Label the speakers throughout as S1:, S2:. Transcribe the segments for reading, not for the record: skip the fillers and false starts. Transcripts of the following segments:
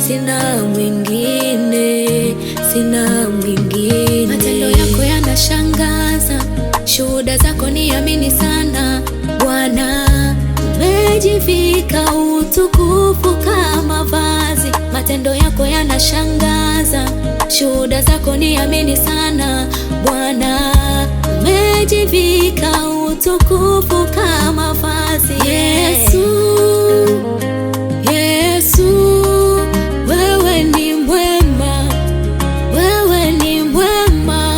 S1: sina mwingine, sina mwingine. Matendo yako yanashangaza, shuhuda zako niamini sana. Bwana, umejivika utukufu kama vazi. Matendo yako yanashangaza, shuhuda zako niamini sana. Bwana, umejivika utukufu kama vazi. Yesu, Yesu, wewe ni mwema, wewe ni mwema.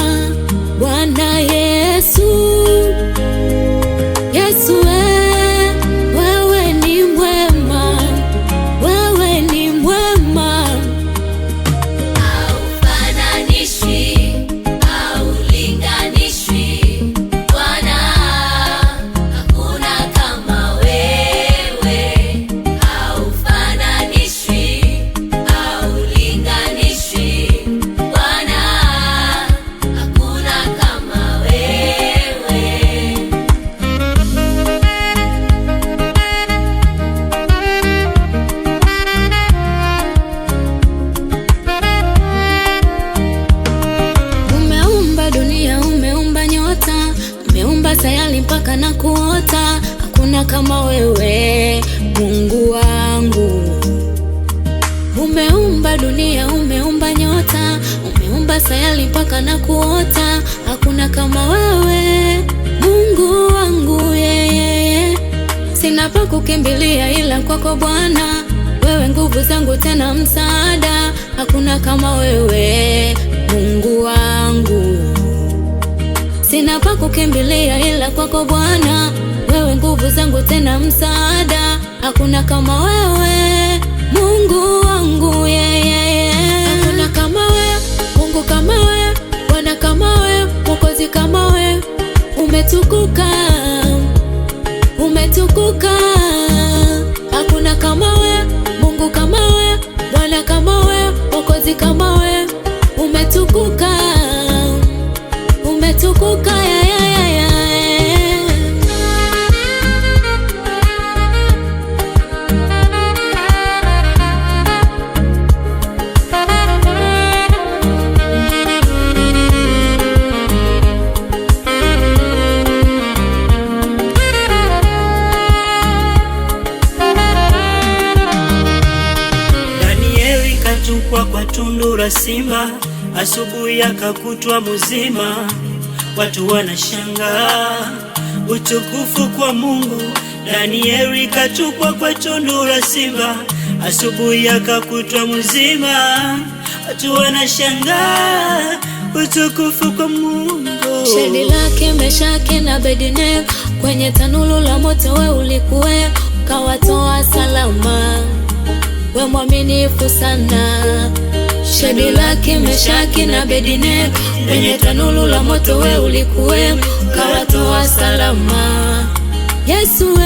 S1: Bwana Yesu, Yesu, wewe ni mwema, wewe ni mwema.
S2: Haufananishwi, haulinganishwi, Bwana, hakuna kama wewe. Haufananishwi, haulinganishwi, Bwana, hakuna kama wewe.
S1: Umeumba dunia, umeumba nyota, umeumba sayari mpaka na kuota. Hakuna kama wewe, Mungu wangu. Umeumba dunia, umeumba nyota, umeumba sayari mpaka na kuota. Hakuna kama wewe, Mungu wangu, yeye. Sina pa kukimbilia ila kwako Bwana, wewe nguvu zangu tena msaada. Hakuna kama wewe, Mungu wangu. Sina pa kukimbilia ila kwako Bwana, wewe nguvu zangu tena msaada. Hakuna kama wewe, Mungu wangu, yeye. Hakuna kama wewe, Mungu kama wewe, Bwana kama wewe, Mwokozi kama wewe. Umetukuka, umetukuka. Hakuna kama wewe, Mungu kama wewe, Bwana kama wewe, Mwokozi kama wewe. Umetukuka, umetukuka, ya, ya, ya, ya.
S3: Danieli katupwa kwa tundu la simba, asubuhi akakutwa mzima. Watu wanashangaa, utukufu kwa Mungu. Danieli katupwa kwa tundu la simba, asubuhi akakutwa mzima. Watu wanashangaa, utukufu kwa Mungu.
S1: Shadraka, Meshaki na Abednego, kwenye tanuru la moto we ulikuwe, ukawatoa salama. We mwaminifu sana. Shadraka, Meshaki na Abednego, kwenye tanuru la moto we ulikuwe, ukawatoa salama. Yesu,